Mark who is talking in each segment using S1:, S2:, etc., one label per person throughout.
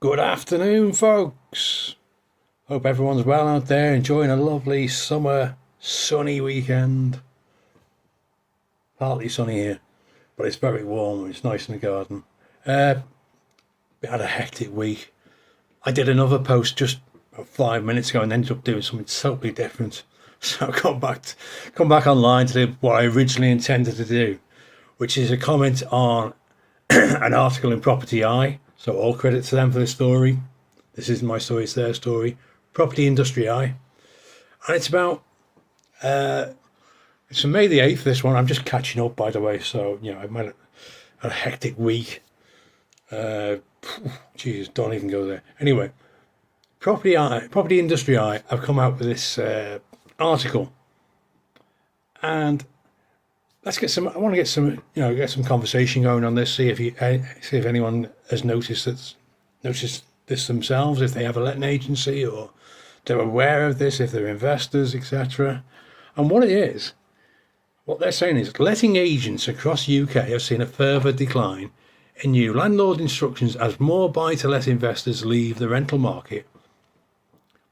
S1: Good afternoon, folks. Hope everyone's well out there, enjoying a lovely summer sunny weekend. Partly sunny here, but it's very warm. It's nice in the garden. We had a hectic week. I did another post just 5 minutes ago and ended up doing something totally different. So I come back online to do what I originally intended to do, which is a comment on an article in Property Eye. So all credit to them for this story. This isn't my story, it's their story. Property Industry Eye. And it's about, it's from May the 8th, this one. I'm just catching up, by the way. So, I've had a hectic week. Jesus, don't even go there. Anyway, Property Industry Eye, I've come out with this article. And I want to get some conversation going on this. See if anyone has noticed this themselves, if they have a letting agency or they're aware of this, if they're investors, etc. And what they're saying is letting agents across UK have seen a further decline in new landlord instructions as more buy-to-let investors leave the rental market,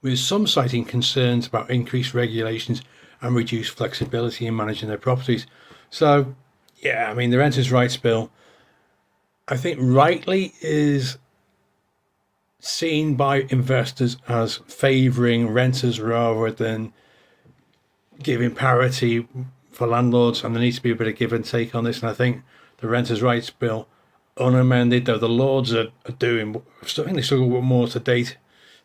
S1: with some citing concerns about increased regulations and reduced flexibility in managing their properties. So, the Renters' Rights Bill, I think rightly is seen by investors as favouring renters rather than giving parity for landlords, and there needs to be a bit of give and take on this. And I think the Renters' Rights Bill, unamended, though the Lords are doing, I think they struggle with more to date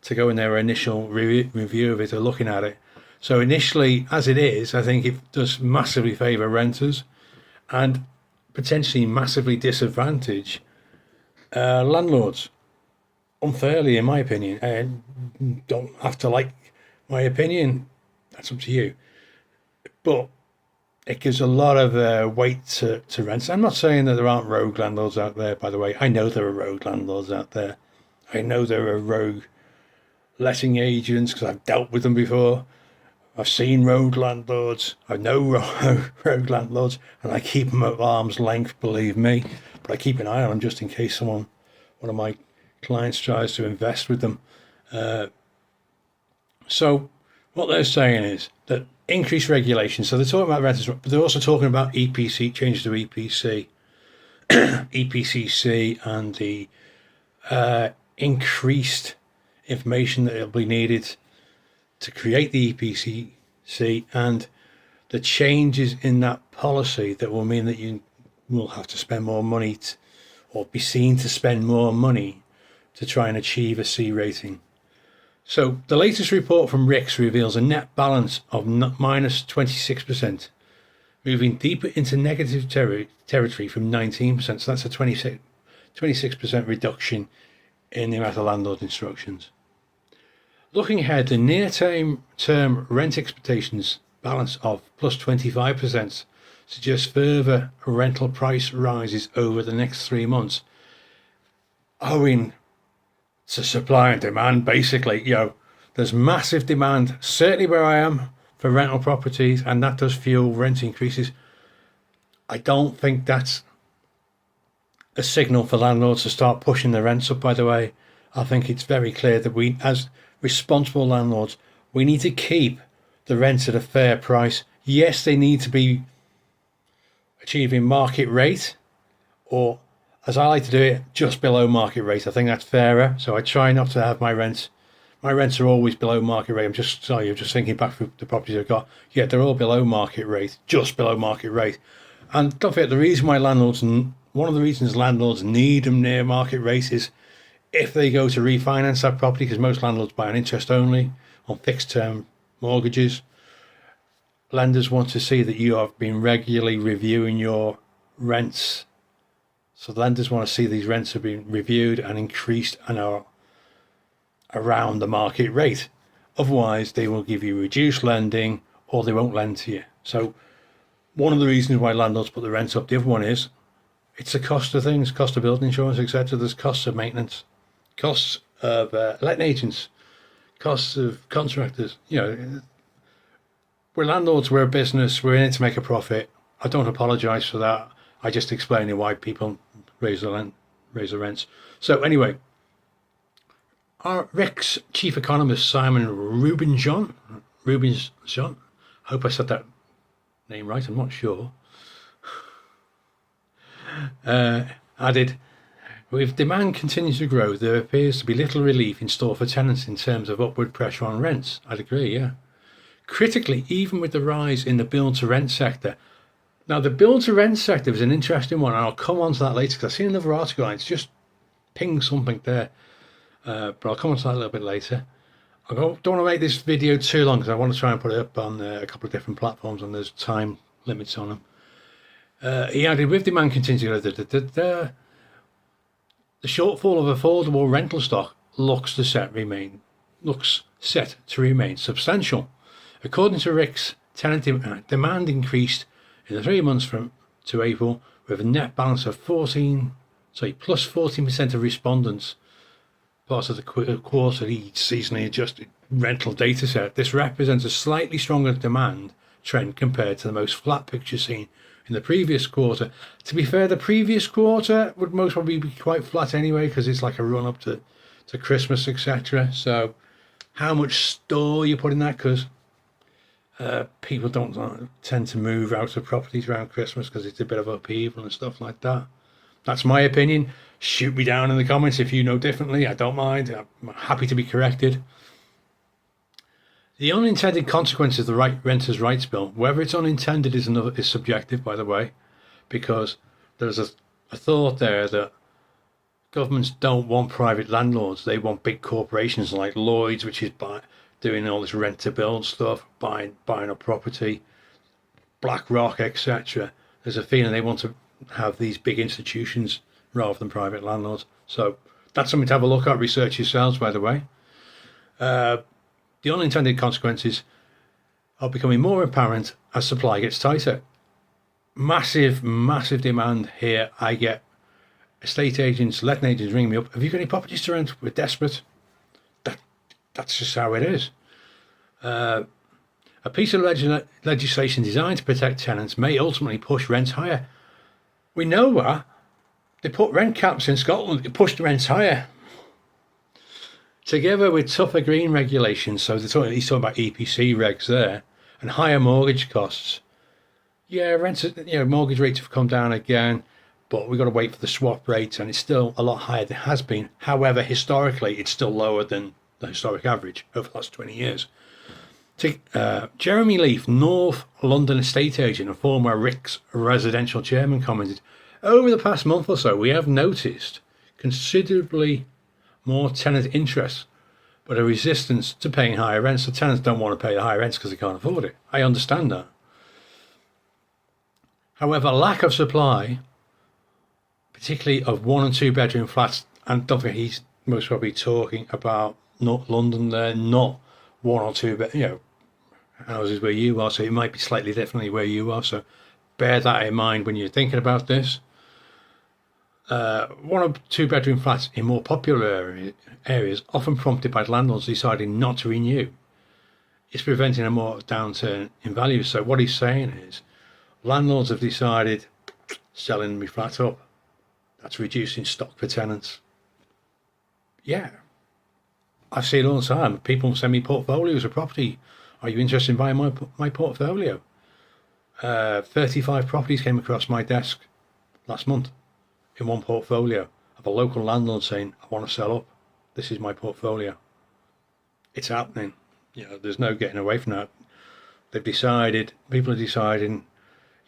S1: to go in their initial review of it or looking at it. So initially, as it is, I think it does massively favour renters and potentially massively disadvantage landlords unfairly, in my opinion. And don't have to like my opinion, that's up to you. But it gives a lot of weight to rents. I'm not saying that there aren't rogue landlords out there, by the way. I know there are rogue landlords out there. I know there are rogue letting agents because I've dealt with them before. I've seen rogue landlords. I know rogue landlords, and I keep them at arm's length, believe me. But I keep an eye on them just in case one of my clients tries to invest with them. So what they're saying is that increased regulation. So they're talking about renters, but they're also talking about EPC changes to EPC, EPCC, and the increased information that will be needed to create the EPCC, and the changes in that policy that will mean that you will have to spend more money or be seen to spend more money to try and achieve a C rating. So the latest report from RICS reveals a net balance of minus 26%, moving deeper into negative territory from 19%. So that's a 26% reduction in the amount of landlord instructions. Looking ahead, the near-term rent expectations balance of plus 25% suggests further rental price rises over the next 3 months, owing to supply and demand. Basically, there's massive demand, certainly where I am, for rental properties, and that does fuel rent increases. I don't think that's a signal for landlords to start pushing the rents up, by the way. I think it's very clear that we, as responsible landlords, we need to keep the rents at a fair price. Yes, they need to be achieving market rate, or as I like to do it, just below market rate. I think that's fairer. So I try not to have my rents are always below market rate. I'm just thinking back to the properties I've got. Yeah, they're all below market rate, just below market rate. And don't forget, one of the reasons landlords need them near market rate is if they go to refinance that property, because most landlords buy on interest only, on fixed term mortgages. Lenders want to see that you have been regularly reviewing your rents. So lenders want to see these rents have been reviewed and increased and are around the market rate. Otherwise, they will give you reduced lending or they won't lend to you. So one of the reasons why landlords put the rents up. The other one is it's the cost of things, cost of building insurance, etc. There's costs of maintenance, costs of letting agents, costs of contractors. We're landlords, we're a business, we're in it to make a profit. I don't apologise for that. I just explain why people raise the rents. So anyway, Rick's chief economist Simon Rubinson, hope I said that name right, I'm not sure, added, with demand continues to grow, there appears to be little relief in store for tenants in terms of upward pressure on rents. I'd agree, yeah. Critically, even with the rise in the build-to-rent sector. Now, the build-to-rent sector is an interesting one, and I'll come on to that later, because I've seen another article, and it's just pinged something there. But I'll come on to that a little bit later. I don't want to make this video too long, because I want to try and put it up on a couple of different platforms, and there's time limits on them. He added, with demand continuing to grow, the shortfall of affordable rental stock looks set to remain substantial. According to Rick's, tenant demand increased in the 3 months to April, with a net balance of plus 14% of respondents part of the quarterly seasonally adjusted rental data set. This represents a slightly stronger demand trend compared to the most flat picture seen in the previous quarter. To be fair, the previous quarter would most probably be quite flat anyway, because it's like a run up to Christmas, etc. So how much store you put in that, because people don't tend to move out of properties around Christmas because it's a bit of upheaval and stuff like that. That's my opinion. Shoot me down in the comments if you know differently. I don't mind. I'm happy to be corrected. The unintended consequences of the Renters' Rights Bill, whether it's unintended is subjective, by the way, because there's a thought there that governments don't want private landlords. They want big corporations like Lloyd's, which is doing all this rent-to-build stuff, buying up property, BlackRock, etc. There's a feeling they want to have these big institutions rather than private landlords. So that's something to have a look at. Research yourselves, by the way. The unintended consequences are becoming more apparent as supply gets tighter. Massive demand here. I get estate agents, letting agents ring me up. Have you got any properties to rent? We're desperate. That's just how it is. A piece of legislation designed to protect tenants may ultimately push rents higher. We know that. They put rent caps in Scotland. They pushed rents higher. Together with tougher green regulations, so he's talking about EPC regs there, and higher mortgage costs. Yeah, rents, mortgage rates have come down again, but we've got to wait for the swap rates, and it's still a lot higher than it has been. However, historically, it's still lower than the historic average over the last 20 years. Jeremy Leaf, North London estate agent and former Rick's residential chairman, commented, over the past month or so, we have noticed considerably more tenant interest, but a resistance to paying higher rents. So tenants don't want to pay the higher rents because they can't afford it. I understand that. However, lack of supply, particularly of 1 and 2 bedroom flats, and don't forget he's most probably talking about North London there, not 1 or 2 houses where you are, so it might be slightly differently where you are, so bear that in mind when you're thinking about this. 1 or 2 bedroom flats in more popular areas, often prompted by landlords deciding not to renew, is preventing a more downturn in value. So what he's saying is landlords have decided selling me flat up. That's reducing stock for tenants. Yeah, I see it all the time. People send me portfolios of property. Are you interested in buying my portfolio? 35 properties came across my desk last month in one portfolio of a local landlord saying, I want to sell up. This is my portfolio. It's happening. There's no getting away from that. People are deciding,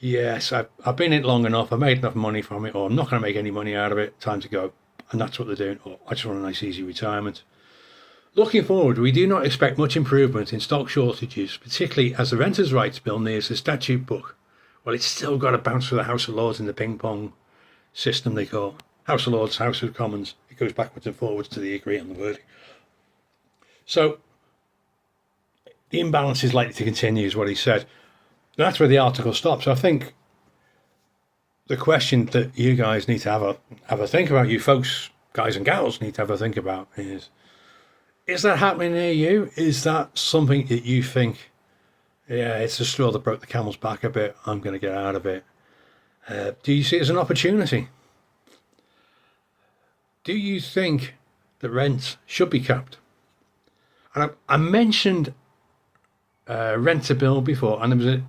S1: yes, I've been in it long enough, I've made enough money from it, or I'm not going to make any money out of it, time to go. And that's what they're doing. Or I just want a nice easy retirement. Looking forward, we do not expect much improvement in stock shortages, particularly as the Renters' Rights Bill nears the statute book. Well, it's still got to bounce through the House of Lords in the ping-pong system they call House of Lords, House of Commons. It goes backwards and forwards till they agree on the wording. So the imbalance is likely to continue, is what he said. That's where the article stops. I think the question that you guys need to have a think about, you folks, guys and gals need to have a think about is that happening near you? Is that something that you think, yeah, it's the straw that broke the camel's back a bit, I'm going to get out of it? Do you see it as an opportunity? Do you think that rents should be capped. And I mentioned rent to build before, and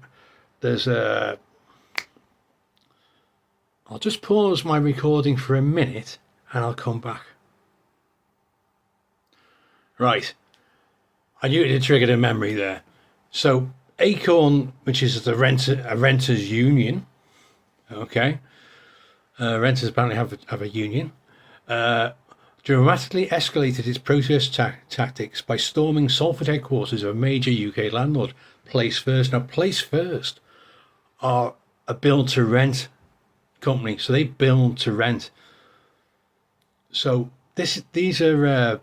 S1: I'll just pause my recording for a minute and I'll come back. Right, I knew it had triggered a memory there. So Acorn, which is a renters union, okay, renters apparently have a union, dramatically escalated its protest tactics by storming Salford headquarters of a major UK landlord, Place First. Now, Place First are a build-to-rent company, so they build to rent. So these are,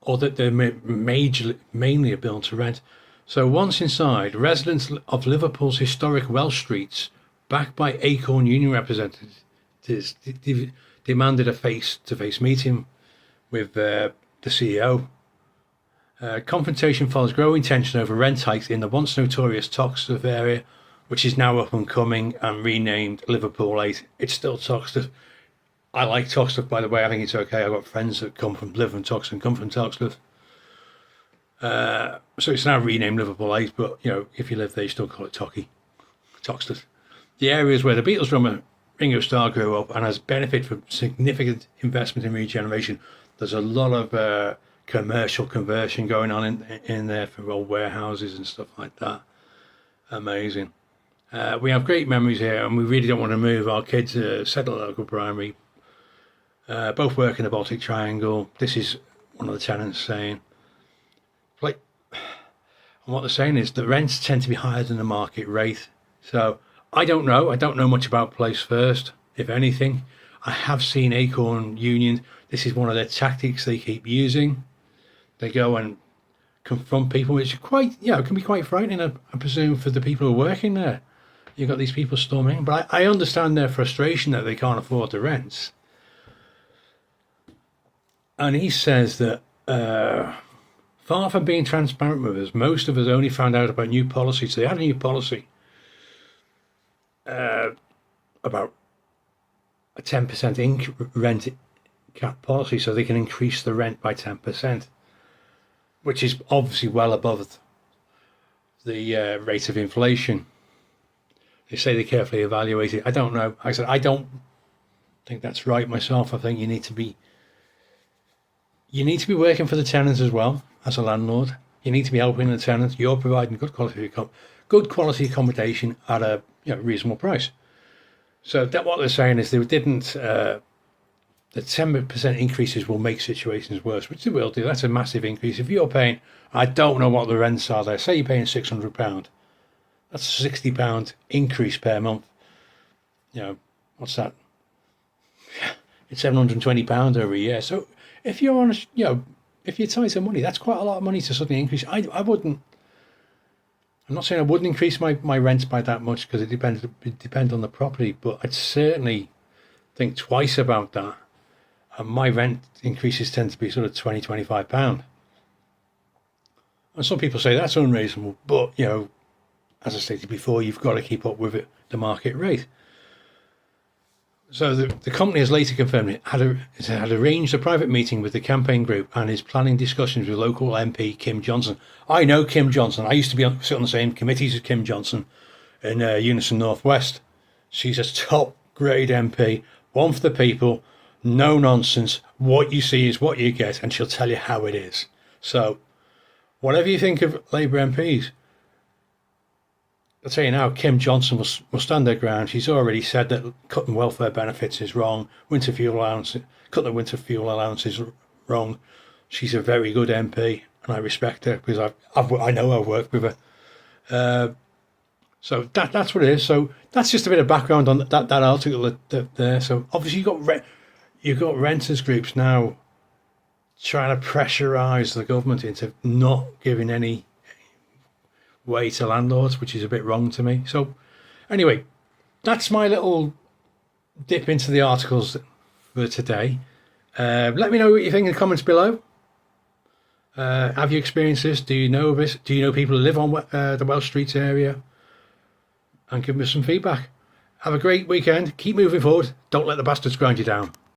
S1: or that they're mainly a build-to-rent. So once inside, residents of Liverpool's historic Welsh streets, backed by Acorn union representatives, demanded a face-to-face meeting with the CEO. Confrontation follows growing tension over rent hikes in the once notorious Toxteth area, which is now up and coming and renamed Liverpool 8. It's still Toxteth. I like Toxteth, by the way. I think it's okay. I've got friends that live from Toxteth and come from Toxteth. So it's now renamed Liverpool 8, but if you live there, you still call it Toxteth. The area is where the Beatles drummer Ringo Starr grew up and has benefited from significant investment in regeneration. There's a lot of commercial conversion going on in there for old warehouses and stuff like that. Amazing. We have great memories here, and we really don't want to move. Our kids settle at local primary. Both work in the Baltic Triangle. This is one of the tenants saying. And what they're saying is that rents tend to be higher than the market rate. So I don't know. I don't know much about Place First, if anything. I have seen Acorn Union. This is one of their tactics they keep using. They go and confront people, which quite, can be quite frightening, I presume, for the people who are working there. You've got these people storming. But I understand their frustration that they can't afford the rents. And he says that far from being transparent with us, most of us only found out about new policies. So they had a new policy about a 10% rent cap policy, so they can increase the rent by 10%, which is obviously well above the rate of inflation. They say they carefully evaluate it. I don't know. I said I don't think that's right myself. I think you need to be working for the tenants as well as a landlord. You need to be helping the tenants. You're providing good quality accommodation at a reasonable price. So that what they're saying is they didn't. The 10% increases will make situations worse, which they will do. That's a massive increase. If you're paying, I don't know what the rents are there. Say you're paying £600. That's a £60 increase per month. What's that? It's £720 over a year. So if you're on, if you're tight on money, that's quite a lot of money to suddenly increase. I wouldn't. I'm not saying I wouldn't increase my rents by that much, because it depends on the property, but I'd certainly think twice about that. And my rent increases tend to be sort of £20-25. And some people say that's unreasonable, but as I stated before, you've got to keep up with the market rate. So the company has later confirmed it had arranged a private meeting with the campaign group and is planning discussions with local MP Kim Johnson. I know Kim Johnson. I used to sit on the same committees as Kim Johnson in Unison Northwest. She's a top grade MP, one for the people, no nonsense. What you see is what you get, and she'll tell you how it is. So whatever you think of Labour MPs, I'll tell you now, Kim Johnson will stand her ground. She's already said that cutting welfare benefits is wrong. Cutting the winter fuel allowance is wrong. She's a very good MP, and I respect her because I know I've worked with her. So that's what it is. So that's just a bit of background on that article there. So obviously you've got renters groups now trying to pressurise the government into not giving any way to landlords, which is a bit wrong to me. So anyway, that's my little dip into the articles for today. Let me know what you think in the comments below. Have you experienced this? Do you know of this? Do you know people who live on the Welsh Streets area? And give me some feedback. Have a great weekend. Keep moving forward. Don't let the bastards grind you down.